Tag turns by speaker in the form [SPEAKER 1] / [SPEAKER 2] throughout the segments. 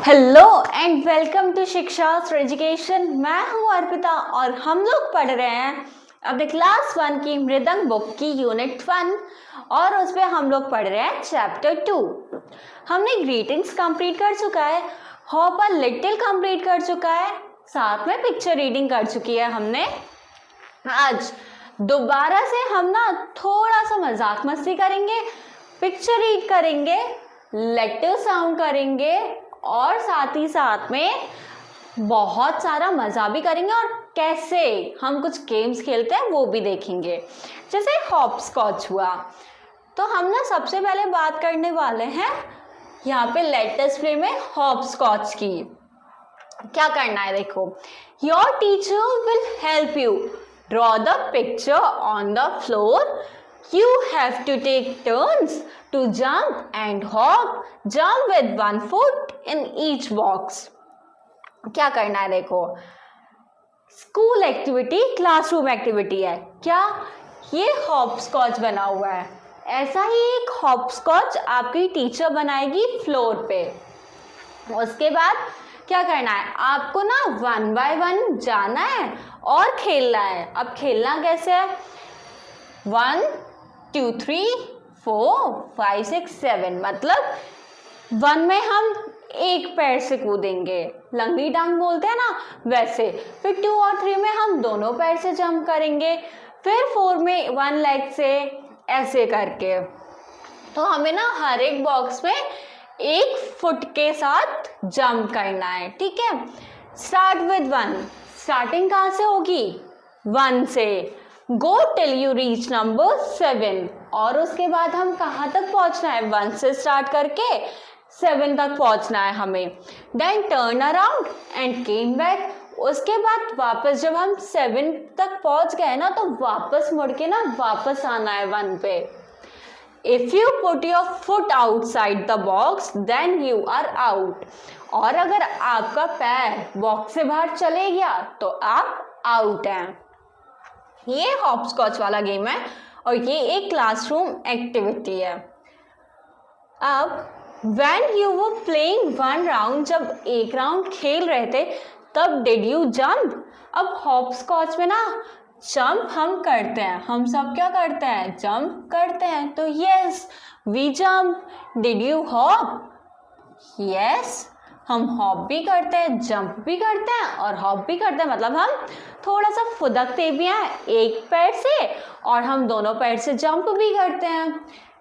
[SPEAKER 1] Hello and welcome to Shikshastra education. मैं हूं अर्पिता और हम लोग पढ़ रहे हैं अपने क्लास 1 की मृदंग बुक की यूनिट 1 और उसमें हम लोग पढ़ रहे हैं चैप्टर 2। हमने ग्रीटिंग्स कंप्लीट कर चुका है, होप अ लिटिल कंप्लीट कर चुका है, साथ में पिक्चर रीडिंग कर चुकी है हमने। आज दोबारा से हम ना थोड़ा सा मजाक मस्ती करेंगे, पिक्चर रीड करेंगे, लेटर साउंड करेंगे और साथ ही साथ में बहुत सारा मज़ा भी करेंगे और कैसे हम कुछ गेम्स खेलते हैं वो भी देखेंगे, जैसे हॉप स्कॉच हुआ। तो हम ना सबसे पहले बात करने वाले हैं यहाँ पे लेटर्स प्ले में हॉप स्कॉच की। क्या करना है देखो, your teacher will help you draw the picture on the floor. You have to take turns to jump and hop. Jump with one foot in each box. क्या करना है देखो, स्कूल एक्टिविटी क्लासरूम एक्टिविटी है क्या, ये hop scotch बना हुआ है। ऐसा ही एक हॉप स्कॉच आपकी टीचर बनाएगी फ्लोर पे। उसके बाद क्या करना है, आपको ना 1 बाय 1 जाना है और खेलना है। अब खेलना कैसे है, 1 2 3 4 5 6 7, मतलब 1 में हम एक पैर से कूदेंगे, लंगड़ी टांग बोलते हैं ना वैसे। फिर 2 और 3 में हम दोनों पैर से जंप करेंगे, फिर 4 में 1 लेग से, ऐसे करके। तो हमें ना हर एक बॉक्स में 1 फुट के साथ जंप करना है, ठीक है। स्टार्ट विद 1, स्टार्टिंग कहाँ से होगी, 1 से। Go till you reach number 7, और उसके बाद हम कहाँ तक पहुँचना है, 1 से स्टार्ट करके 7 तक पहुँचना है हमें। Then turn around and came back. उसके बाद वापस जब हम 7 तक पहुँच गए ना, तो वापस मुड़ के ना वापस आना है 1 पे। If you put your foot outside the box then you are out. और अगर आपका पैर बॉक्स से बाहर चले गया तो आप आउट हैं। ये हॉप स्कॉच वाला गेम है और ये एक क्लासरूम एक्टिविटी है। अब when you were playing 1 round, जब एक राउंड खेल रहे थे तब डिड यू जंप। अब हॉप स्कॉच में ना जंप हम करते हैं, हम सब क्या करते हैं, जंप करते हैं। तो yes we jump. Did you hop, yes हम हॉप भी करते हैं, जंप भी करते हैं और हॉप भी करते हैं, मतलब हम थोड़ा सा फुदकते भी हैं एक पैर से और हम दोनों पैर से जंप भी करते हैं।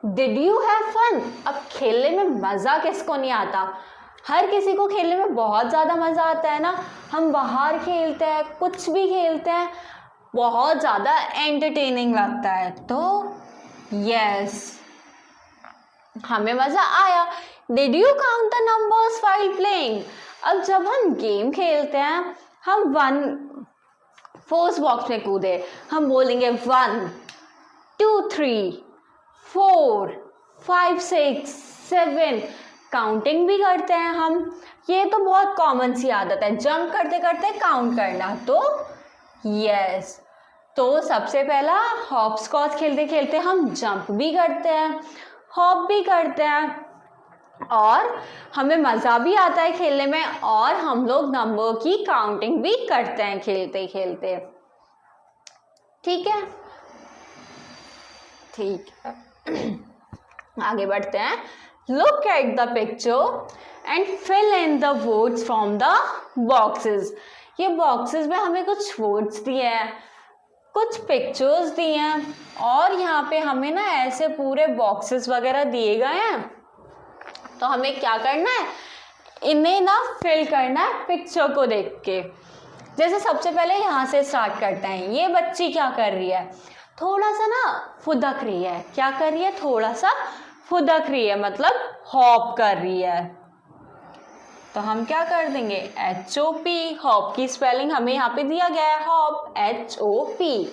[SPEAKER 1] Did you have fun. अब खेलने में मज़ा किसको नहीं आता, हर किसी को खेलने में बहुत ज़्यादा मज़ा आता है ना। हम बाहर खेलते हैं, कुछ भी खेलते हैं, बहुत ज़्यादा एंटरटेनिंग लगता है। तो यस हमें मज़ा आया। Did you count the numbers while playing. अब जब हम गेम खेलते हैं, हम 1 फर्स्ट बॉक्स में कूदे, हम बोलेंगे 1 2 3 4 5 6 7, काउंटिंग भी करते हैं हम। ये तो बहुत कॉमन सी आदत है, जंप करते करते काउंट करना। तो यस, तो सबसे पहला हॉप स्कॉच खेलते खेलते हम जंप भी करते हैं, हॉप भी करते हैं और हमें मज़ा भी आता है खेलने में, और हम लोग नंबर की काउंटिंग भी करते हैं खेलते खेलते। ठीक है, ठीक आगे बढ़ते हैं। Look at the picture and fill in the words from the boxes. ये बॉक्सेस में हमें कुछ वर्ड्स दिए हैं, कुछ पिक्चर्स दिए हैं और यहाँ पे हमें ना ऐसे पूरे बॉक्सेस वगैरह दिए गए हैं। तो हमें क्या करना है, इन्हें ना फिल करना है पिक्चर को देख के। जैसे सबसे पहले यहाँ से स्टार्ट करते हैं। ये बच्ची क्या कर रही है, थोड़ा सा ना फुदक रही है। क्या कर रही है, थोड़ा सा फुदक रही है, मतलब हॉप कर रही है। तो हम क्या कर देंगे, HOP। हॉप की स्पेलिंग हमें यहाँ पे दिया गया है, हॉप HOP,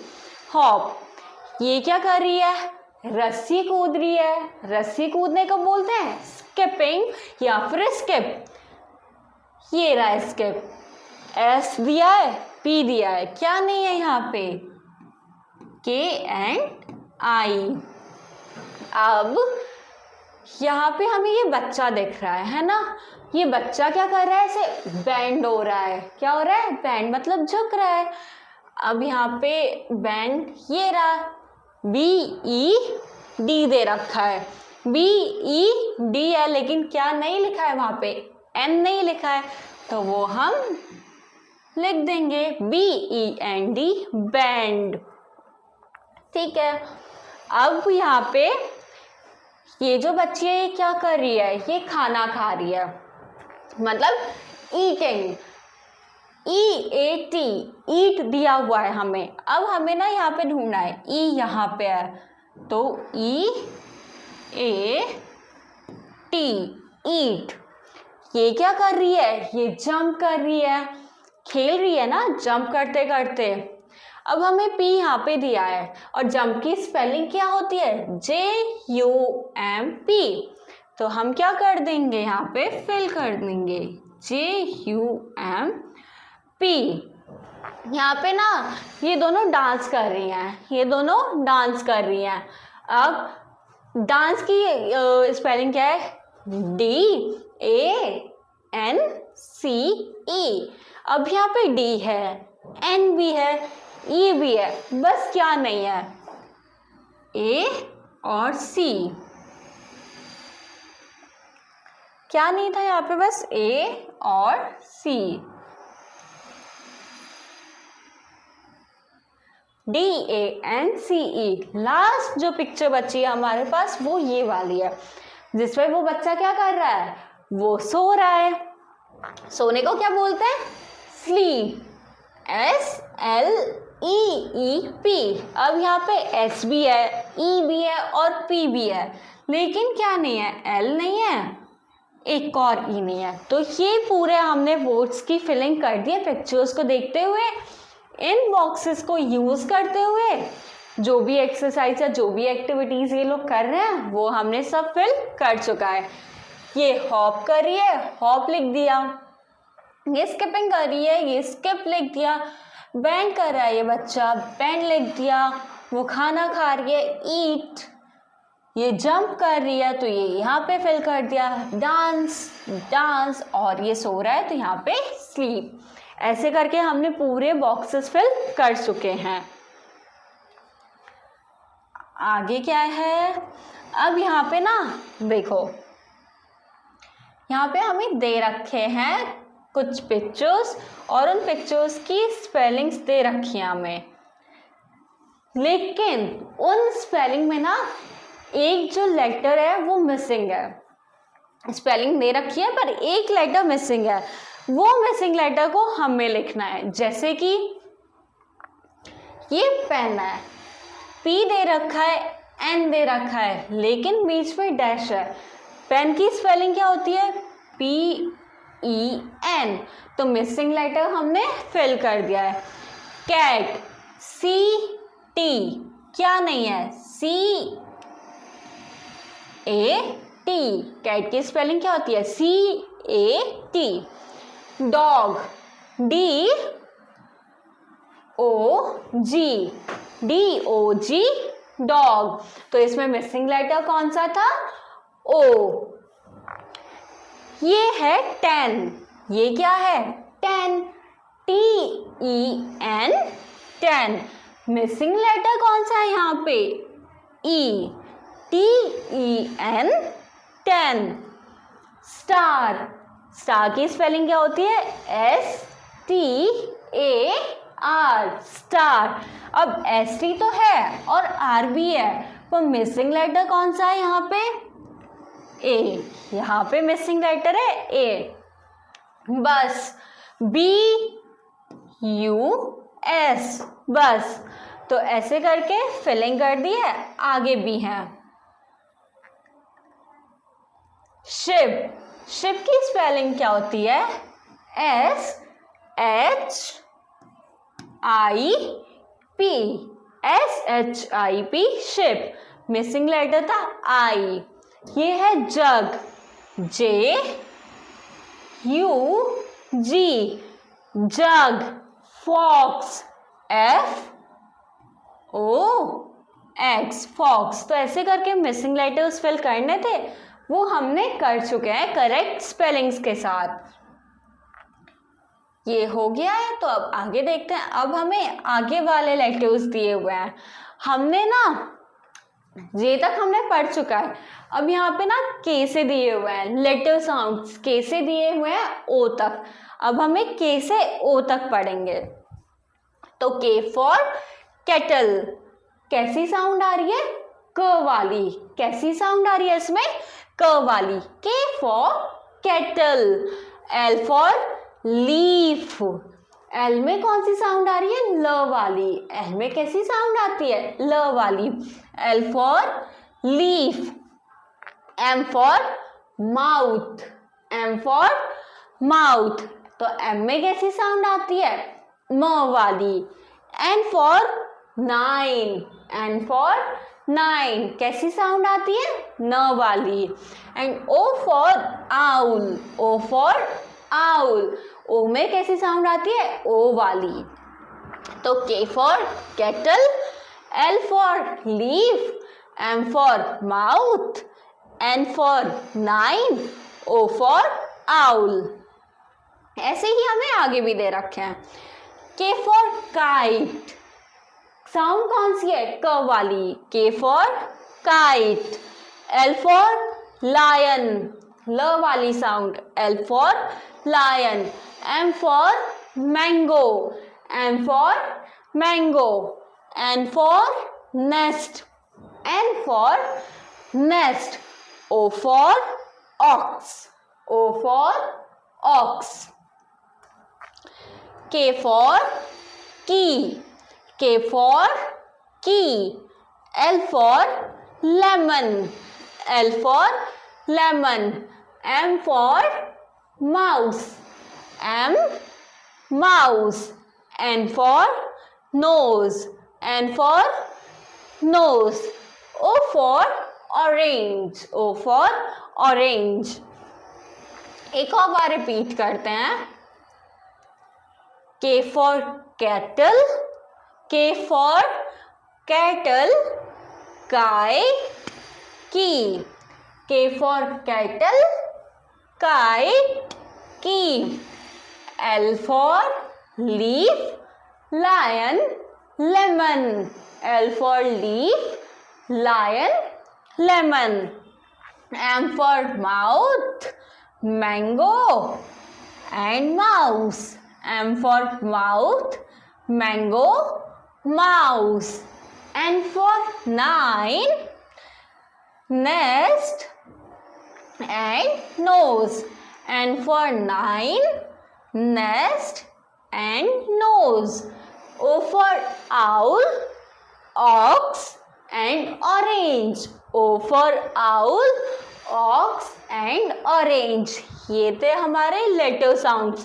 [SPEAKER 1] हॉप। ये क्या कर रही है, रस्सी कूद रही है। रस्सी कूदने को बोलते हैं स्किपिंग या फिर स्किप। ये रहा स्किप, S दिया है, P दिया है, क्या नहीं है यहाँ पे, K and I। अब यहाँ पे हमें ये बच्चा दिख रहा है ना, ये बच्चा क्या कर रहा है, इसे बेंड हो रहा है। क्या हो रहा है, बेंड मतलब झुक रहा है। अब यहाँ पे बेंड ये रहा, BED दे रखा है, BED है, लेकिन क्या नहीं लिखा है वहाँ पे, N नहीं लिखा है, तो वो हम लिख देंगे BEND, बेंड। ठीक है। अब यहाँ पे ये जो बच्ची है ये क्या कर रही है, ये खाना खा रही है, मतलब ईटिंग, EAT, ईट दिया हुआ है हमें। अब हमें ना यहाँ पे ढूंढना है, ई यहाँ पे है, तो EAT, ईट। ये क्या कर रही है, ये जंप कर रही है, खेल रही है ना जंप करते करते। अब हमें पी यहाँ पे दिया है और जंप की स्पेलिंग क्या होती है, JUMP। तो हम क्या कर देंगे, यहाँ पे फिल कर देंगे JUMP। यहाँ पे ना ये दोनों डांस कर रही हैं, ये दोनों डांस कर रही हैं। अब डांस की स्पेलिंग क्या है, DANCE। अब यहाँ पे D है, N भी है, E भी है, बस क्या नहीं है, A और C। क्या नहीं था यहाँ पे, बस A और C। DANCE। लास्ट जो पिक्चर बची है हमारे पास वो ये वाली है, जिसमें वो बच्चा क्या कर रहा है, वो सो रहा है। सोने को क्या बोलते हैं, स्लीप, SLEEP। अब यहाँ पे S भी है, E भी है और P भी है, लेकिन क्या नहीं है, L नहीं है, एक और E नहीं है। तो ये पूरे हमने वर्ड्स की फिलिंग कर दी है पिक्चर्स को देखते हुए। इन बॉक्सेस को यूज करते हुए जो भी एक्सरसाइज या जो भी एक्टिविटीज ये लोग कर रहे हैं वो हमने सब फिल कर चुका है। ये हॉप कर रही है, हॉप लिख दिया। ये स्किपिंग कर रही है, ये स्किप लिख दिया। बैंड कर रहा है ये बच्चा, बैंड लिख दिया। वो खाना खा रही है, ईट। ये जंप कर रही है तो ये यहाँ पे फिल कर दिया, डांस, डांस। और ये सो रहा है तो यहाँ पे स्लीप। ऐसे करके हमने पूरे बॉक्सेस फिल कर चुके हैं। आगे क्या है, अब यहाँ पे ना देखो, यहाँ पे हमें दे रखे हैं कुछ पिक्चर्स और उन पिक्चर्स की स्पेलिंग्स दे रखी हैं हमें, लेकिन उन स्पेलिंग में ना एक जो लेटर है वो मिसिंग है। स्पेलिंग दे रखी है पर एक लेटर मिसिंग है, वो मिसिंग लेटर को हमें लिखना है। जैसे कि ये पेन है, P दे रखा है, N दे रखा है, लेकिन बीच में डैश है। पेन की स्पेलिंग क्या होती है, PEN। तो मिसिंग लेटर हमने फिल कर दिया है। कैट, CT, क्या नहीं है, CAT। कैट की स्पेलिंग क्या होती है, CAT। Dog, DOG, dog. तो इसमें मिसिंग लेटर कौन सा था, O। ये है 10, ये क्या है, 10, TEN, 10। मिसिंग लेटर कौन सा है यहाँ पे, E, TEN, 10। स्टार, स्टार की स्पेलिंग क्या होती है, STAR, स्टार। अब ST तो है और R भी है, तो मिसिंग लेटर कौन सा है यहाँ पे, A। यहाँ पे मिसिंग लेटर है A। बस, BUS, बस। तो ऐसे करके फिलिंग कर दी है। आगे भी है शिप। शिप की स्पेलिंग क्या होती है, SHIP, शिप। मिसिंग लेटर था I। ये है jug, JUG, jug. Fox, FOX, fox. तो ऐसे करके मिसिंग लेटर्स फिल करने थे, वो हमने कर चुके हैं करेक्ट स्पेलिंग्स के साथ। ये हो गया है, तो अब आगे देखते हैं। अब हमें आगे वाले लेटर्स दिए हुए हैं, हमने ना जे तक हमने पढ़ चुका है। अब यहाँ पे ना के से दिए हुए हैं लेटर साउंड्स, के से दिए हुए हैं ओ तक। अब हमें के से ओ तक पढ़ेंगे। तो के फॉर केटल, कैसी साउंड आ रही है? क वाली। कैसी साउंड आ रही है इसमें? क वाली। K for kettle. L for leaf, L में कौन सी साउंड आ रही है? ल वाली। एल में कैसी साउंड आती है? ल वाली। L for leaf. M for mouth, m for mouth, तो एम में कैसी साउंड आती है? म वाली। N for nine, n for nine, कैसी साउंड आती है? न वाली। And o for owl, o for owl, o में कैसी साउंड आती है? ओ वाली। तो k for kettle, l for leaf, m for mouth, n for nine, o for owl. ऐसे ही हमें आगे भी दे रखे हैं। के फॉर काइट, साउंड कौन सी है? क वाली। K for kite. L for lion, ल वाली sound. L for lion. M for mango, M for mango. N for nest, N for nest. O for ox, O for ox. K for key, K for key. L for lemon, L for lemon. M for mouse, M mouse. N for nose, N for nose. O for orange, O for orange. एक और बार repeat करते हैं। K for cattle, K for cattle, गाय की। K for cattle, गाय की। L for leaf, lion, lemon. L for leaf, lion, lemon. M for mouth, mango and mouse. M for mouth, mango, mouse. N for nine, nest and nose. And for nine, nest and nose. O for owl, ox and orange. O for owl, ox and orange. ये थे हमारे letter sounds.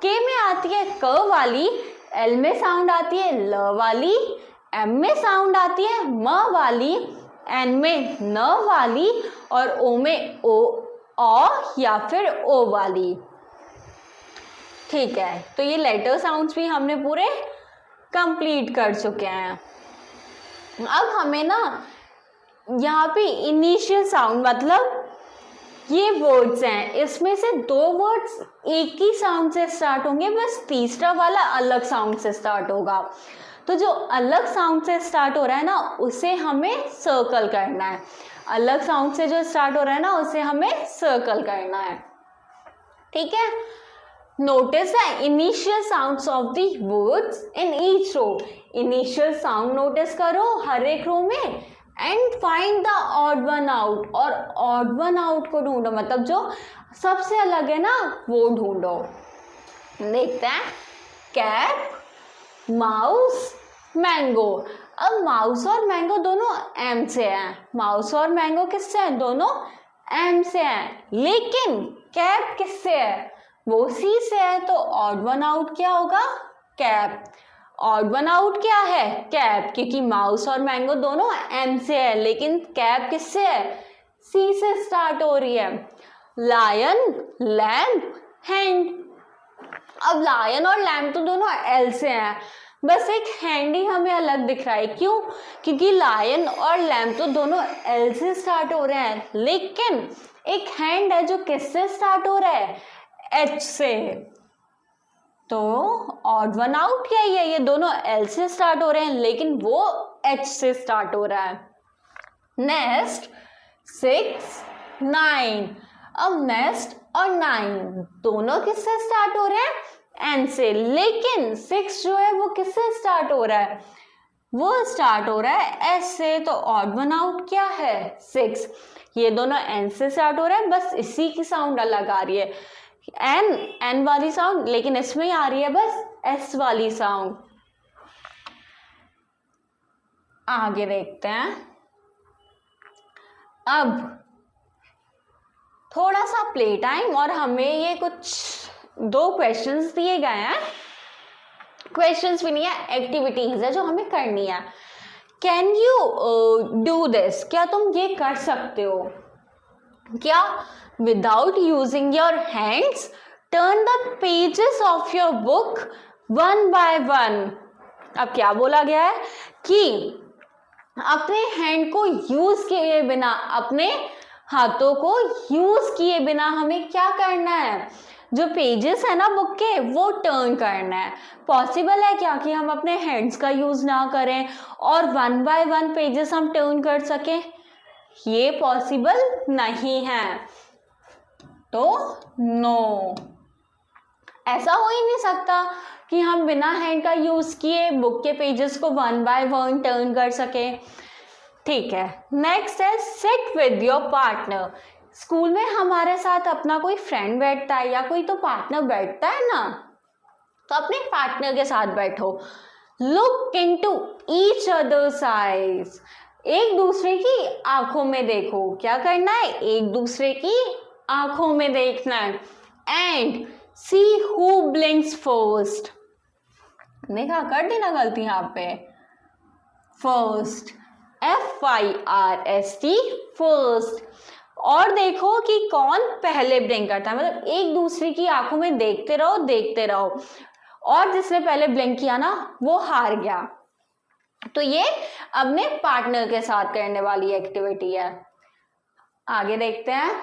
[SPEAKER 1] के में आती है क वाली, L में साउंड आती है ल वाली, एम में साउंड आती है म वाली, एन में न वाली और ओ में ओ, औ या फिर ओ वाली। ठीक है, तो ये लेटर साउंड्स भी हमने पूरे कंप्लीट कर चुके हैं। अब हमें ना यहाँ पे इनिशियल साउंड, मतलब ये वर्ड्स हैं, इसमें से दो वर्ड्स एक ही साउंड से स्टार्ट होंगे, बस तीसरा वाला अलग साउंड से स्टार्ट होगा। तो जो अलग साउंड से स्टार्ट हो रहा है ना, उसे हमें सर्कल करना है। अलग साउंड से जो स्टार्ट हो रहा है ना, उसे हमें सर्कल करना है। ठीक है, notice the initial sounds of the words in each row. Initial sound notice करो हर एक रो में, and find the odd one out, और ऑड वन आउट को ढूंढो, मतलब जो सबसे अलग है ना वो ढूंढो। देखते हैं, कैट, माउस, मैंगो। अब माउस और मैंगो दोनों एम से हैं, माउस और मैंगो किससे हैं? दोनों एम से हैं। लेकिन कैप किससे है? वो सी से है। तो ऑड वन आउट क्या होगा? कैप। ऑड वन आउट क्या है? कैप, क्योंकि माउस और मैंगो दोनों एम से है, लेकिन कैप किससे है? सी से स्टार्ट हो रही है। Lion, lamp, hand. अब लायन और लैम्प तो दोनों एल से हैं, बस एक हैंड ही हमें अलग दिख रहा है। क्यों? क्योंकि लायन और लैम्प तो दोनों एल से स्टार्ट हो रहे हैं, लेकिन एक हैंड है जो किससे स्टार्ट हो रहा है? एच से। तो ऑड वन आउट क्या है? ये दोनों एल से स्टार्ट हो रहे हैं, लेकिन वो एच से स्टार्ट हो रहा है। नेक्स्ट 6 9। अब नेक्स्ट और 9 दोनों किससे स्टार्ट हो रहे हैं? एन से, लेकिन 6 जो है वो किससे स्टार्ट हो रहा है? वो स्टार्ट हो रहा है एस से। तो ऑड वन आउट क्या है? 6। ये दोनों एन से स्टार्ट हो रहे हैं, बस इसी की साउंड अलग आ रही है। एन वाली साउंड, लेकिन इसमें आ रही है बस एस वाली साउंड। आगे देखते हैं। अब थोड़ा सा प्ले टाइम, और हमें ये कुछ 2 क्वेश्चंस दिए गए हैं। क्वेश्चंस भी नहीं है, एक्टिविटीज है जो हमें करनी है। Can you do this? क्या तुम ये कर सकते हो? क्या? Without using your hands turn the pages of your book 1 by 1। अब क्या बोला गया है कि अपने हैंड को यूज किए बिना, अपने हाथों को यूज किए बिना हमें क्या करना है? जो पेजेस है ना बुक के, वो टर्न करना है। पॉसिबल है क्या कि हम अपने हैंड्स का यूज ना करें और 1 by 1 पेजेस हम टर्न कर सकें? ये पॉसिबल नहीं है। तो नो, ऐसा हो ही नहीं सकता कि हम बिना हैंड का यूज किए बुक के पेजेस को 1 by 1 टर्न कर सके। ठीक है, नेक्स्ट है sit with your partner. School में हमारे साथ अपना कोई फ्रेंड बैठता है या कोई तो पार्टनर बैठता है ना, तो अपने पार्टनर के साथ बैठो। Look into each others eyes. एक दूसरे की आंखों में देखो। क्या करना है? एक दूसरे की आंखों में देखना है। And see who blinks first. देखा, कर दी ना गलती यहाँ पे। First, FIRST, first. और देखो कि कौन पहले ब्लिंक करता है। मतलब एक दूसरे की आंखों में देखते रहो, देखते रहो, और जिसने पहले ब्लिंक किया ना वो हार गया। तो ये अपने पार्टनर के साथ करने वाली एक्टिविटी है। आगे देखते हैं।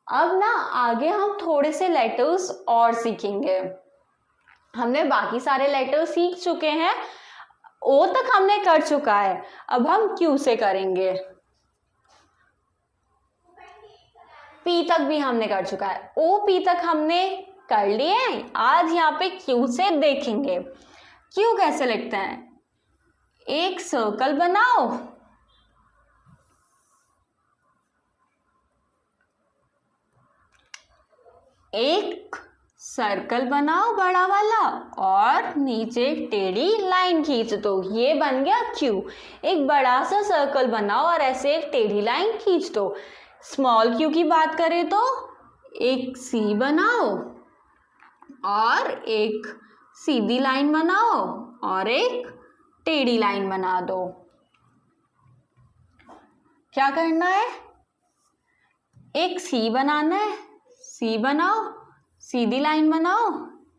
[SPEAKER 1] अब ना आगे हम थोड़े से लेटर्स और सीखेंगे। हमने बाकी सारे लेटर्स सीख चुके हैं, ओ तक हमने कर चुका है, अब हम क्यू से करेंगे। पी तक भी हमने कर चुका है, ओ पी तक हमने कर लिए हैं। आज यहाँ पे क्यू से देखेंगे। क्यू कैसे लिखते हैं? एक सर्कल बनाओ, एक सर्कल बनाओ बड़ा वाला, और नीचे एक टेढ़ी लाइन खींच दो। ये बन गया क्यू। एक बड़ा सा सर्कल बनाओ और ऐसे एक टेढ़ी लाइन खींच दो। स्मॉल क्यू की बात करें तो एक सी बनाओ और एक सीधी लाइन बनाओ और एक टेढ़ी लाइन बना दो। क्या करना है? एक सी बनाना है, सी बनाओ, सीधी लाइन बनाओ,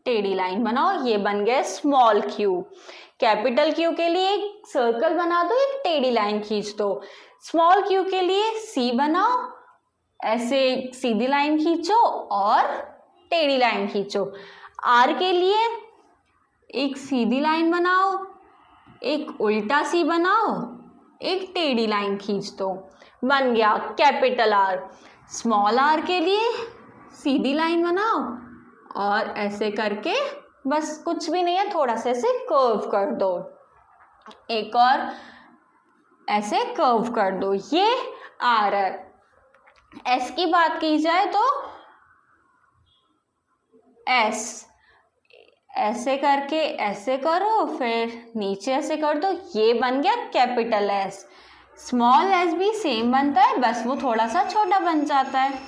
[SPEAKER 1] टेढ़ी लाइन बनाओ। ये बन गया स्मॉल क्यू। कैपिटल क्यू के लिए एक सर्कल बना दो, एक टेढ़ी लाइन खींच दो। स्मॉल क्यू के लिए सी बनाओ, ऐसे सीधी लाइन खींचो और टेढ़ी लाइन खींचो। आर के लिए एक सीधी लाइन बनाओ, एक उल्टा सी बनाओ, एक टेढ़ी लाइन खींच दो। बन गया कैपिटल आर। स्मॉल आर के लिए सीधी लाइन बनाओ और ऐसे करके, बस कुछ भी नहीं है, थोड़ा सा ऐसे कर्व कर दो, एक और ऐसे कर्व कर दो। ये आर है। एस की बात की जाए तो एस, ऐसे करके ऐसे करो, फिर नीचे ऐसे कर दो, ये बन गया कैपिटल एस। स्मॉल एस भी सेम बनता है, बस वो थोड़ा सा छोटा बन जाता है।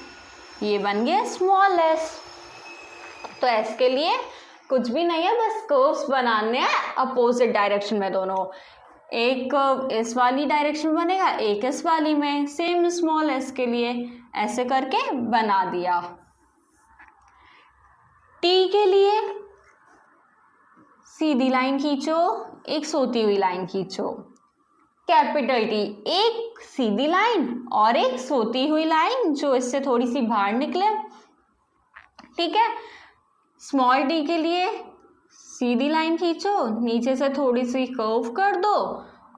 [SPEAKER 1] ये बन गया स्मॉल एस। तो एस के लिए कुछ भी नहीं है, बस कर्व्स बनाने हैं अपोजिट डायरेक्शन में दोनों। एक कर्व इस वाली डायरेक्शन में बनेगा, एक इस वाली में। सेम स्मॉल एस के लिए ऐसे करके बना दिया। टी के लिए सीधी लाइन खींचो, एक सोती हुई लाइन खींचो। कैपिटल टी, एक सीधी लाइन और एक सोती हुई लाइन जो इससे थोड़ी सी बाहर निकले, ठीक है। स्मॉल टी के लिए सीधी लाइन खींचो, नीचे से थोड़ी सी कर्व कर दो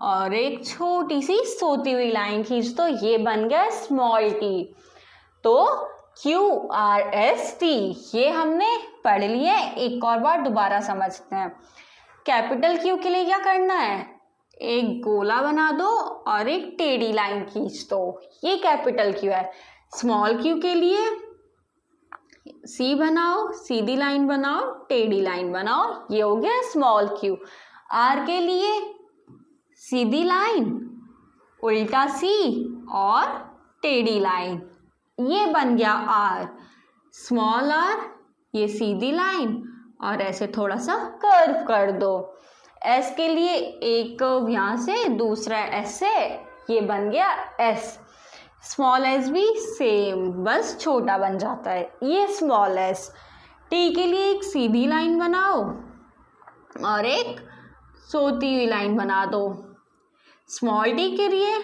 [SPEAKER 1] और एक छोटी सी सोती हुई लाइन खींच दो, ये बन गया स्मॉल टी। तो QRST ये हमने पढ़ लिया है, एक और बार दोबारा समझते हैं। कैपिटल क्यू के लिए क्या करना है, एक गोला बना दो और एक टेढ़ी लाइन खींच दो, ये कैपिटल क्यू है। स्मॉल क्यू के लिए सी बनाओ, सीधी लाइन बनाओ, टेढ़ी लाइन बनाओ, ये हो गया स्मॉल क्यू। आर के लिए सीधी लाइन, उल्टा सी और टेढ़ी लाइन, ये बन गया आर। स्मॉल आर, ये सीधी लाइन और ऐसे थोड़ा सा कर्व कर दो। एस के लिए एक कर्व यहाँ से, दूसरा एस से, ये बन गया एस। स्मॉल एस भी सेम, बस छोटा बन जाता है, ये स्मॉल एस। टी के लिए एक सीधी लाइन बनाओ और एक सोती हुई लाइन बना दो। स्मॉल टी के लिए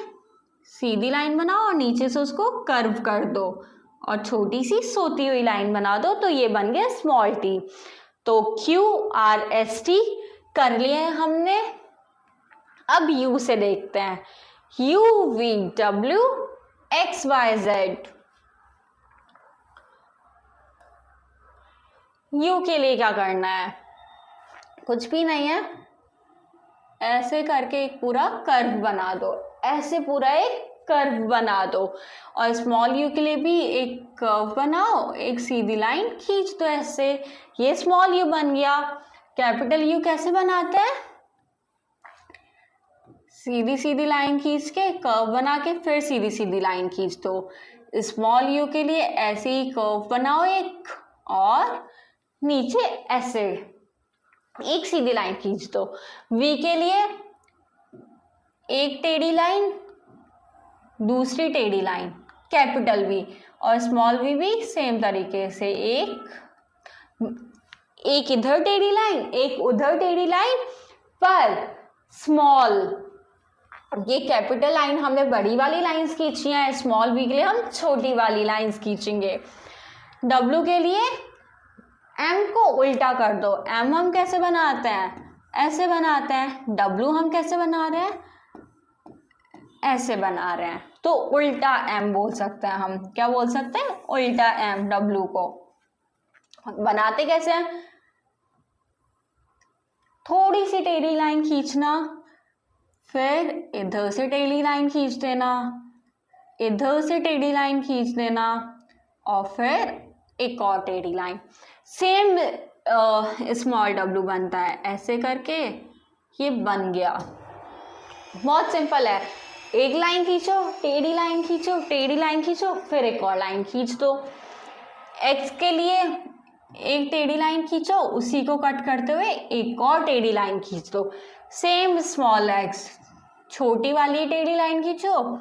[SPEAKER 1] सीधी लाइन बनाओ और नीचे से उसको कर्व कर दो और छोटी सी सोती हुई लाइन बना दो, तो ये बन गया स्मॉल टी। तो QRST कर लिए हैं हमने। अब U से देखते हैं, UVW XYZ। U के लिए क्या करना है, कुछ भी नहीं है, ऐसे करके एक पूरा कर्व बना दो, ऐसे पूरा एक कर्व बना दो। और स्मॉल यू के लिए भी एक कर्व बनाओ, एक सीधी लाइन खींच दो ऐसे, ये स्मॉल यू बन गया। कैपिटल यू कैसे बनाते हैं, सीधी सीधी लाइन खींच के कर्व बना के फिर सीधी सीधी लाइन खींच दो। स्मॉल यू के लिए ऐसे ही कर्व बनाओ एक, और नीचे ऐसे एक सीधी लाइन खींच दो। वी के लिए एक टेढ़ी लाइन, दूसरी टेढ़ी लाइन, कैपिटल वी। और स्मॉल वी भी सेम तरीके से एक इधर टेढ़ी लाइन, एक उधर टेढ़ी लाइन, पर स्मॉल, ये कैपिटल लाइन हमने बड़ी वाली लाइंस खींची हैं, स्मॉल वी के लिए हम छोटी वाली लाइंस खींचेंगे। डब्ल्यू के लिए एम को उल्टा कर दो। एम हम कैसे बनाते हैं, ऐसे बनाते हैं। डब्ल्यू हम कैसे बना रहे हैं, ऐसे बना रहे हैं, तो उल्टा एम बोल सकते हैं हम। क्या बोल सकते हैं, उल्टा एम। डब्ल्यू को बनाते कैसे हैं, थोड़ी सी टेढ़ी लाइन खींचना, फिर इधर से टेढ़ी लाइन खींच देना, इधर से टेढ़ी लाइन खींच देना, और फिर एक और टेढ़ी लाइन। सेम स्मॉल डब्ल्यू बनता है, ऐसे करके ये बन गया। बहुत सिंपल है, एक लाइन खींचो, टेढ़ी लाइन खींचो, टेढ़ी लाइन खींचो, फिर एक और लाइन खींच दो। एक्स के लिए एक टेढ़ी लाइन खींचो, उसी को कट करते हुए एक और टेढ़ी लाइन खींच दो। सेम स्मॉल एक्स, छोटी वाली टेढ़ी लाइन खींचो,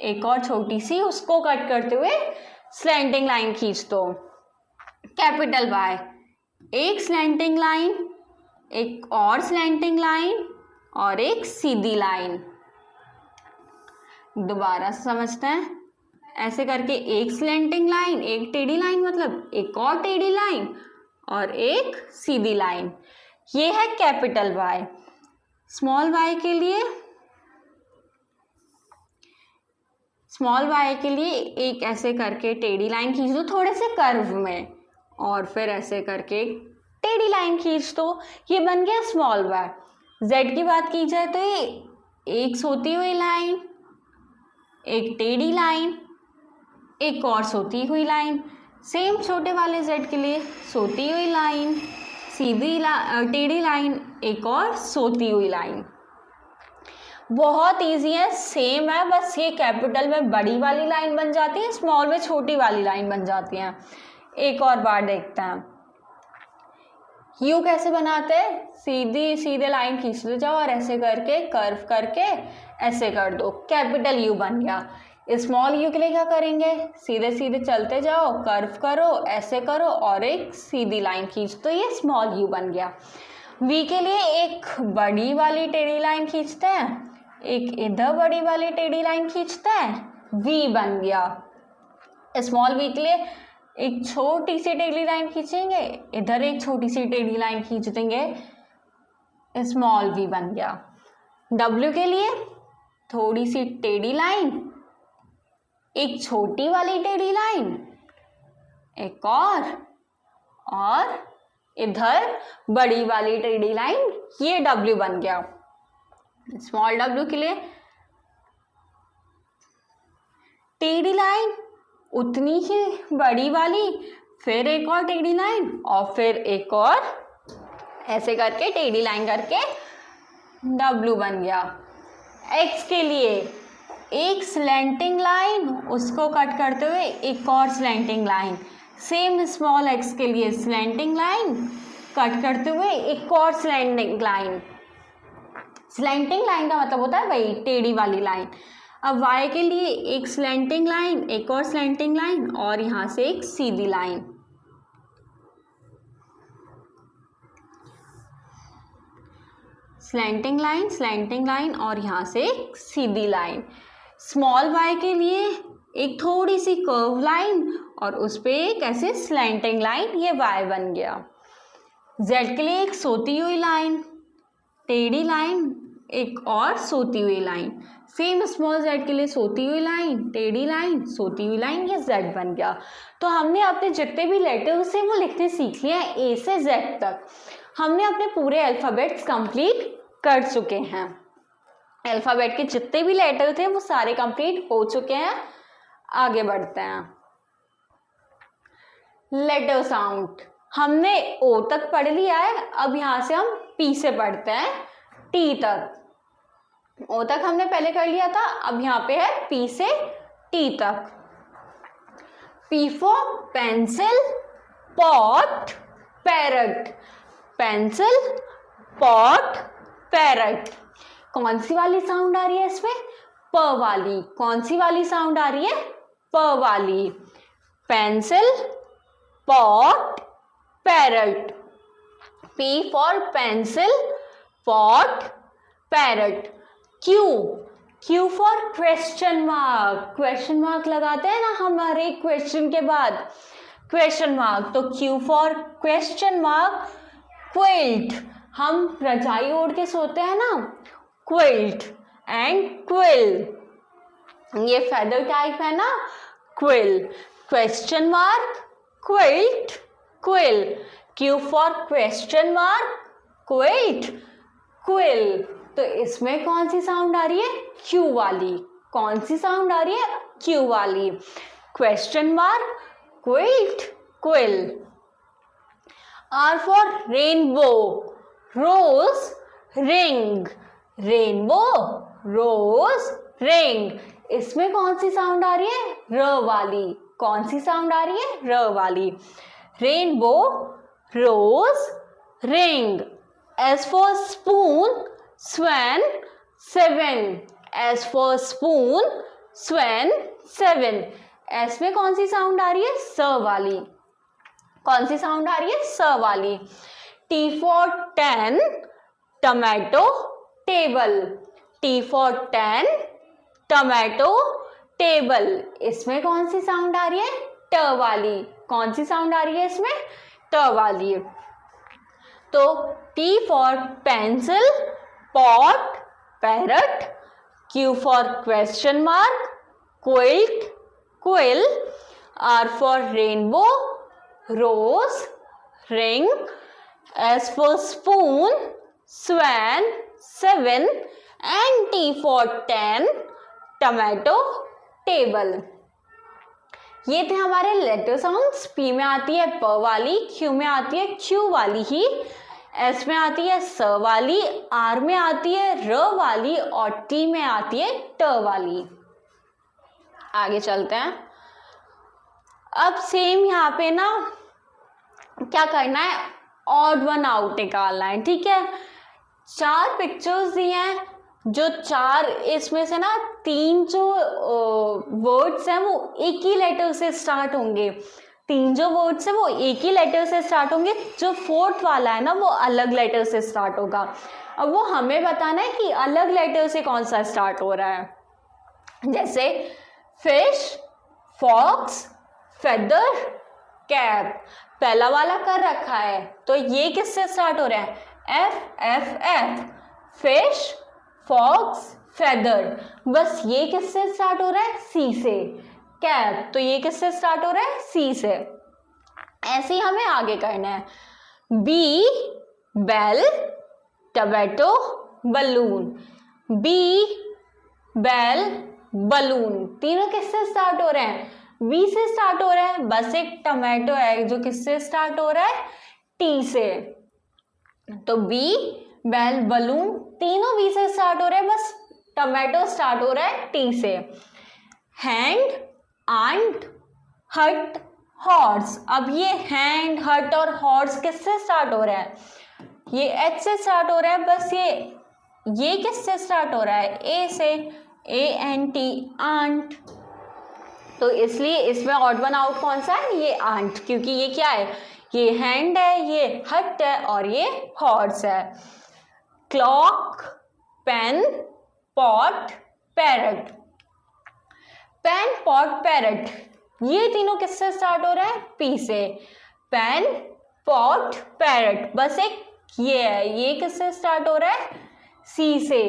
[SPEAKER 1] एक और छोटी सी उसको कट करते हुए स्लैंटिंग लाइन खींच दो। कैपिटल वाई, एक स्लैंटिंग लाइन, एक और स्लैंटिंग लाइन और एक सीधी लाइन। दोबारा समझते हैं, ऐसे करके एक स्लैंटिंग लाइन, एक टेढ़ी लाइन, मतलब एक और टेढ़ी लाइन और एक सीधी लाइन, ये है कैपिटल वाई। स्मॉल वाई के लिए, स्मॉल वाई के लिए एक ऐसे करके टेढ़ी लाइन खींच दो थोड़े से कर्व में, और फिर ऐसे करके टेढ़ी लाइन खींच दो, ये बन गया स्मॉल वाई। जेड की बात की जाए तो ये एक सोती हुई लाइन, एक टेढ़ी लाइन, एक और सोती हुई लाइन। सेम छोटे वाले जेड के लिए सोती हुई लाइन, सीधी टेढ़ी लाइन, एक और सोती हुई लाइन। बहुत इजी है, सेम है, बस ये कैपिटल में बड़ी वाली लाइन बन जाती है, स्मॉल में छोटी वाली लाइन बन जाती है। एक और बार देखते हैं, यू कैसे बनाते हैं, सीधी सीधे लाइन खींचते जाओ और ऐसे करके कर्व करके ऐसे कर दो, कैपिटल यू बन गया। स्मॉल यू के लिए क्या करेंगे, सीधे सीधे चलते जाओ, कर्व करो, ऐसे करो और एक सीधी लाइन खींच दो, ये स्मॉल यू बन गया। वी के लिए एक बड़ी वाली टेढ़ी लाइन खींचते हैं, एक इधर बड़ी वाली टेढ़ी लाइन खींचते हैं, वी बन गया। स्मॉल वी के लिए एक छोटी सी टेढ़ी लाइन खींचेंगे, इधर एक छोटी सी टेढ़ी लाइन खींच देंगे, स्मॉल वी बन गया। डब्ल्यू के लिए थोड़ी सी टेढ़ी लाइन, एक छोटी वाली टेढ़ी लाइन, एक और इधर बड़ी वाली टेढ़ी लाइन, ये डब्ल्यू बन गया। स्मॉल डब्ल्यू के लिए टेढ़ी लाइन उतनी ही बड़ी वाली, फिर एक और टेढ़ी लाइन और फिर एक और, ऐसे करके टेढ़ी लाइन करके डब्ल्यू बन गया। एक्स के लिए एक स्लैंटिंग लाइन, उसको कट करते हुए एक और slanting line, same small x के लिए स्लैंटिंग लाइन, कट करते हुए एक और स्लैंटिंग लाइन। स्लैंटिंग लाइन का मतलब होता है वही टेढ़ी वाली लाइन। अब y के लिए एक स्लैंटिंग लाइन, एक और स्लैंटिंग लाइन और यहाँ से एक सीधी लाइन। स्लैंटिंग लाइन और यहाँ से एक सीधी लाइन। स्मॉल y के लिए एक थोड़ी सी कर्व लाइन और उस पर एक ऐसे स्लैंटिंग लाइन, ये y बन गया। z के लिए एक सोती हुई लाइन, टेढ़ी लाइन, एक और सोती हुई लाइन, सेम स्मॉल z के लिए सोती हुई लाइन, टेढ़ी लाइन, सोती हुई लाइन, ये z बन गया। तो हमने अपने जितने भी लेटर्स हैं वो लिखने सीख लिए हैं, ए से z तक। हमने अपने पूरे अल्फ़ाबेट्स कंप्लीट कर चुके हैं। अल्फ़ाबेट के जितने भी लेटर थे वो सारे कंप्लीट हो चुके हैं। आगे बढ़ते हैं। लेटर साउंड हमने ओ तक पढ़ लिया है, अब यहाँ से हम पी से पढ़ते हैं टी तक। ओ तक हमने पहले कर लिया था, अब यहाँ पे है पी से टी तक। P for pencil, pot, parrot. Pencil, pot, parrot. कौन सी वाली साउंड आ रही है इसमें? प वाली। कौन सी वाली साउंड आ रही है? प वाली। Pencil, pot, parrot. P for pencil, pot, parrot. Q for question mark. Question mark लगाते हैं ना हमारे क्वेश्चन के बाद, क्वेश्चन मार्क। तो Q for question mark. Quilt, हम रजाई ओढ़ के सोते हैं ना, क्विल्ट एंड क्विल, ये फेदर टाइप है ना, quill. Question mark, quilt, quill. Q for question mark, quilt, quill. तो इसमें कौन सी साउंड आ रही है? Q वाली। कौन सी साउंड आ रही है? Q वाली। Question mark, quilt, quill. R for rainbow, rose, ring. Rainbow, rose, ring. इसमें कौन सी साउंड आ रही है? र वाली। कौन सी साउंड आ रही है? र वाली। Rainbow, rose, ring. S for spoon, swan, seven. S for spoon, swan, seven. S में कौन सी साउंड आ रही है? स वाली। कौन सी साउंड आ रही है? स वाली। T for 10, tomato, table. T for 10, tomato, table. इसमें कौन सी साउंड आ रही है? ट वाली। कौन सी साउंड आ रही है इसमें? ट वाली। तो T for pencil, pot, parrot. Q for question mark, quilt, quill. R for rainbow, rose, ring. S for spoon, swan, seven. And T for 10, tomato, table. ये थे हमारे लेटर साउंड्स। P में आती है प वाली, Q में आती है Q वाली ही, S में आती है स वाली, R में आती है र वाली और T में आती है ट वाली। आगे चलते हैं। अब सेम यहाँ पे ना क्या करना है? ऑड वन आउट निकालना है, ठीक है। 4 पिक्चर्स दी हैं, जो 4 इसमें से ना 3 जो वर्ड्स हैं वो एक ही लेटर से स्टार्ट होंगे। तीन जो वर्ड्स है वो एक ही लेटर से स्टार्ट होंगे, जो फोर्थ वाला है ना वो अलग लेटर से स्टार्ट होगा। अब वो हमें बताना है कि अलग लेटर से कौन सा स्टार्ट हो रहा है। जैसे फिश, फॉक्स, फेदर, कैप, पहला वाला कर रखा है तो ये किससे स्टार्ट हो रहा है? F F F, fish, fox, feather, बस ये किससे स्टार्ट हो रहा है? सी से। कैप, तो ये किससे स्टार्ट हो रहा है? सी से। ऐसे ही हमें आगे करना है। B, bell, tomato, balloon. B, bell, balloon, तीनों किससे स्टार्ट हो रहे हैं? बी से स्टार्ट हो रहा है, बस एक टोमेटो है जो किससे स्टार्ट हो रहा है? टी से। तो बी, बेल, बलून तीनों बी से स्टार्ट हो रहे हैं, बस टोमेटो स्टार्ट हो रहा है टी से। हैंड, आंट, हट, हॉर्स। अब ये हैंड, हट और हॉर्स किससे स्टार्ट हो रहा है? ये एच से स्टार्ट हो रहा है, बस ये किससे स्टार्ट हो रहा है? ए से। A N T, aunt. तो इसलिए इसमें ऑड वन आउट कौन सा है? ये आंट, क्योंकि ये क्या है? ये हैंड है, ये हट है और ये हॉर्स है। Clock, pen, pot, parrot. Pen, pot, parrot ये तीनों किससे स्टार्ट हो रहा है? पी से। पेन, पॉट, पैरट, बस एक ये है, ये किससे स्टार्ट हो रहा है? सी से।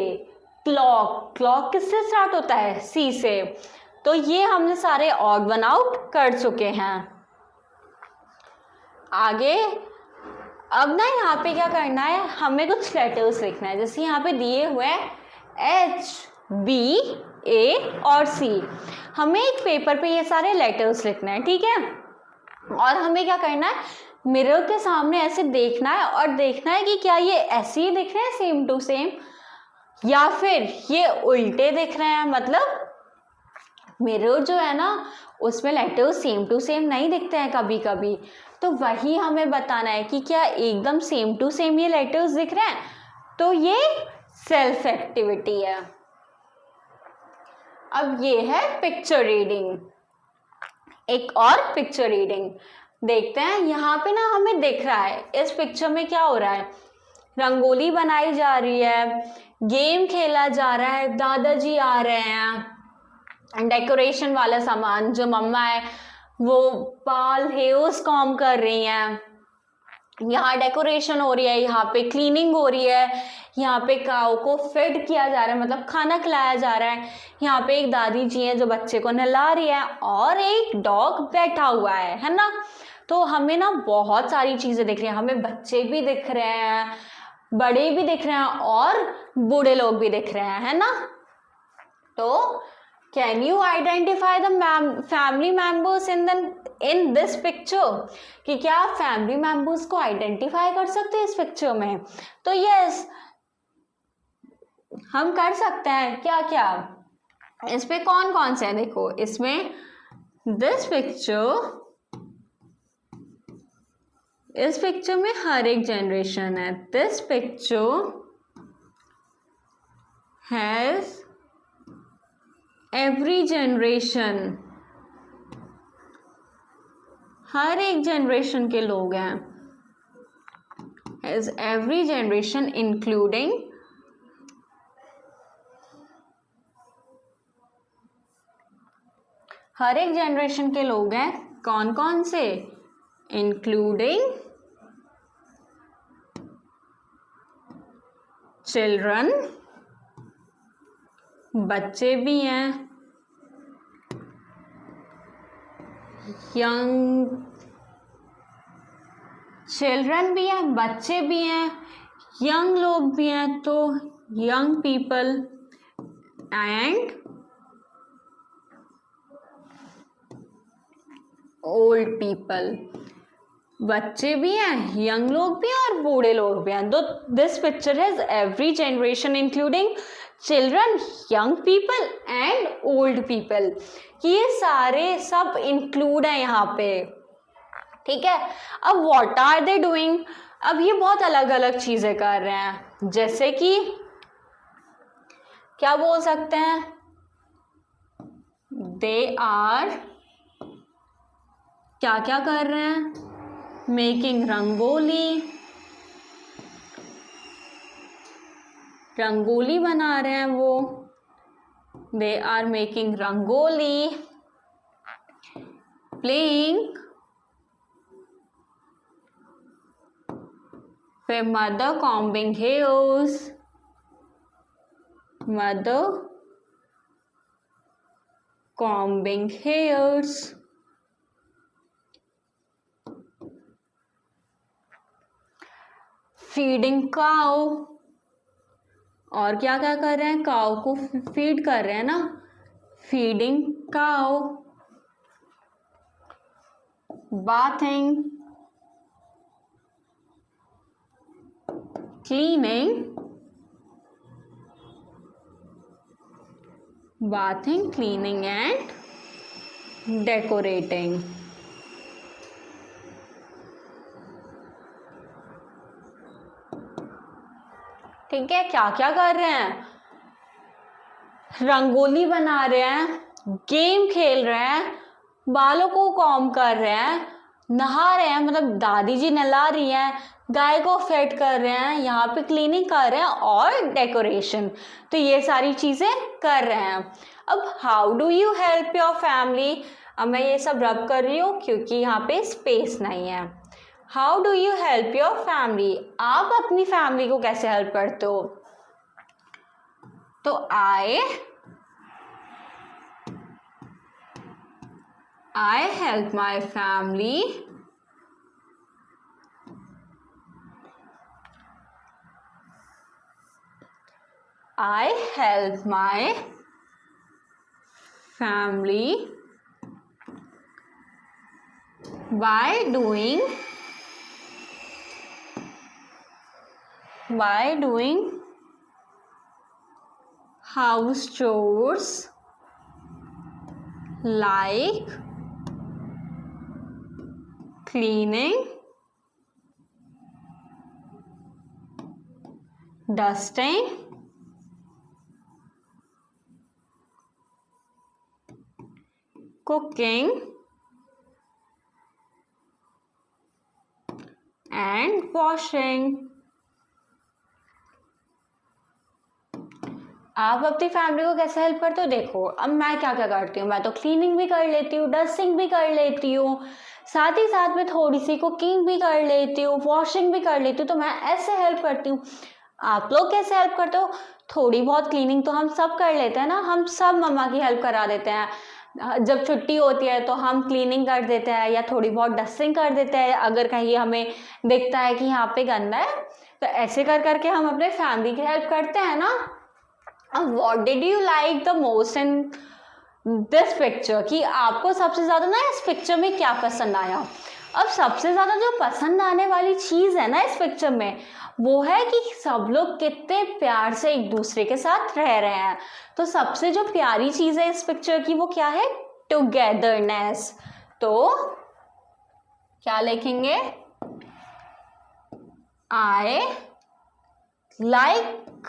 [SPEAKER 1] क्लॉक, क्लॉक किससे स्टार्ट होता है? सी से। तो ये हमने सारे ऑड वन आउट कर चुके हैं। आगे अब ना यहाँ पे क्या करना है, हमें कुछ लेटर्स लिखना है। जैसे यहाँ पे दिए हुए हैं एच, बी, ए और सी। हमें एक पेपर पे ये सारे लेटर्स लिखना है, ठीक है। और हमें क्या करना है, मिरर के सामने ऐसे देखना है और देखना है कि क्या ये ऐसे ही दिख रहे हैं सेम टू सेम, या फिर ये उल्टे दिख रहे हैं। मतलब मिरर जो है ना उसमें लेटर्स सेम टू सेम नहीं दिखते हैं कभी कभी, तो वही हमें बताना है कि क्या एकदम सेम टू सेम ये लेटर्स दिख रहे हैं। तो ये सेल्फ एक्टिविटी है। अब ये है पिक्चर रीडिंग। एक और पिक्चर रीडिंग देखते हैं। यहाँ पे ना हमें दिख रहा है इस पिक्चर में क्या हो रहा है, रंगोली बनाई जा रही है, गेम खेला जा रहा है, दादाजी आ रहे हैं, डेकोरेशन वाला सामान, जो मम्मा है वो बाल हेयर्स कॉम कर रही हैं, यहाँ डेकोरेशन हो रही है, यहाँ पे क्लीनिंग हो रही है, यहाँ पे काऊ को फीड किया जा रहा है, मतलब खाना खिलाया जा रहा है, यहाँ पे एक दादी जी हैं जो बच्चे को नहला रही है और एक डॉग बैठा हुआ है ना। तो हमें ना बहुत सारी चीजें दिख रही हैं, हमें बच्चे भी दिख रहे हैं, बड़े भी दिख रहे हैं और बूढ़े लोग भी दिख रहे हैं, है ना। तो can you identify the family members in this picture, कि क्या आप फैमिली मेंबर्स को आइडेंटिफाई कर सकते हैं इस पिक्चर में? तो यस, हम कर सकते हैं। क्या क्या इस पे कौन कौन से हैं? देखो इसमें दिस पिक्चर, इस पिक्चर में हर एक जनरेशन है। This picture has every generation, हर एक जनरेशन के लोग हैं। हैज एवरी जनरेशन इंक्लूडिंग हर एक जनरेशन के लोग हैं। कौन कौन से? इंक्लूडिंग चिल्ड्रन, बच्चे भी हैं, यंग, चिल्ड्रन भी हैं, बच्चे भी हैं, यंग लोग भी हैं, तो young people and old people. बच्चे भी हैं, यंग लोग भी हैं और बूढ़े लोग भी हैं। तो this picture has every generation including children, young people and old people, ये सारे सब इंक्लूड हैं यहाँ पे, ठीक है। अब व्हाट आर दे डूइंग? अब ये बहुत अलग अलग चीजें कर रहे हैं, जैसे कि क्या बोल सकते हैं, दे आर क्या क्या कर रहे हैं? मेकिंग रंगोली, रंगोली बना रहे हैं वो, they are making rangoli. Playing, फिर mother combing hairs, mother combing hairs, feeding cow, और क्या क्या कर रहे हैं? काउ को फीड कर रहे हैं ना, feeding cow, bathing, cleaning, bathing, cleaning and decorating. ठीक है, क्या क्या कर रहे हैं? रंगोली बना रहे हैं, गेम खेल रहे हैं, बालों को कॉम्ब कर रहे हैं, नहा रहे हैं, मतलब दादी जी नहला रही हैं, गाय को फेड कर रहे हैं, यहाँ पे क्लीनिंग कर रहे हैं और डेकोरेशन। तो ये सारी चीजें कर रहे हैं। अब how do you help your family? अब मैं ये सब रब कर रही हूँ क्योंकि यहाँ पे स्पेस नहीं है। How do you help your family? आप अपनी फैमिली को कैसे हेल्प करते हो? तो I help my family I help my family by doing house chores like cleaning, dusting, cooking and washing. आप अपनी फैमिली को कैसे हेल्प करते हो? देखो, अब मैं क्या क्या करती हूँ। मैं तो क्लीनिंग भी कर लेती हूँ, डस्टिंग भी कर लेती हूँ, साथ ही साथ में थोड़ी सी कुकिंग भी कर लेती हूँ, वॉशिंग भी कर लेती हूँ। तो मैं ऐसे हेल्प करती हूँ। आप लोग कैसे हेल्प करते हो? थोड़ी बहुत क्लीनिंग तो हम सब कर लेते हैं ना, हम सब मम्मा की हेल्प करा देते हैं। जब छुट्टी होती है तो हम क्लीनिंग कर देते हैं या थोड़ी बहुत डस्टिंग कर देते हैं अगर कहीं हमें दिखता है कि यहाँ पे गंदा है। तो ऐसे कर करके हम अपने फैमिली की हेल्प करते हैं ना। अब what did you like the most in this picture? कि आपको सबसे ज़्यादा ना इस पिक्चर में क्या पसंद आया? अब सबसे ज़्यादा जो पसंद आने वाली चीज़ है ना इस पिक्चर में, वो है कि सब लोग कितने प्यार से एक दूसरे के साथ रह रहे हैं। तो सबसे जो प्यारी चीज़ है इस पिक्चर की वो क्या है? टुगेदरनेस। तो क्या लिखेंगे? I like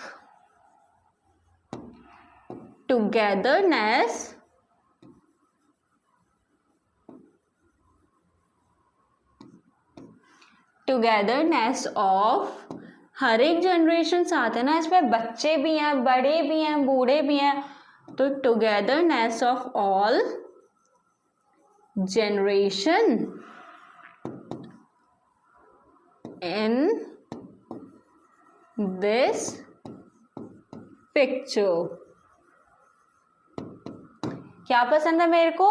[SPEAKER 1] togetherness of her एक जनरेशन साथ है ना, इसमें बच्चे भी हैं, बड़े भी हैं, बूढ़े भी हैं। तो togetherness of all generation in this picture. क्या पसंद है मेरे को?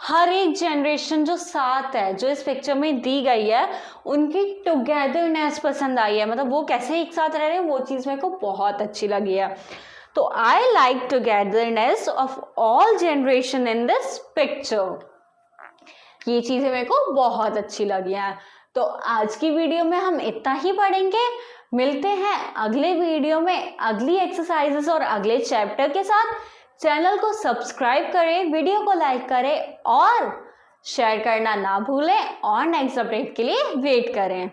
[SPEAKER 1] हर एक जनरेशन जो साथ है, जो इस पिक्चर में दी गई है, उनकी टुगेदरनेस पसंद आई है। मतलब वो कैसे एक साथ रह रहे हैं, वो चीज़ मेरे को बहुत अच्छी लगी है। तो I like togetherness of all generation in this picture. ये चीज़ें मेरे को बहुत अच्छी लगी हैं। तो आज की वीडियो में हम इतना ही पढ़ेंगे। मिलते हैं अगले वीडियो में अगली एक्सरसाइजेस और अगले चैप्टर के साथ। चैनल को सब्सक्राइब करें, वीडियो को लाइक करें और शेयर करना ना भूलें और नेक्स्ट अपडेट के लिए वेट करें।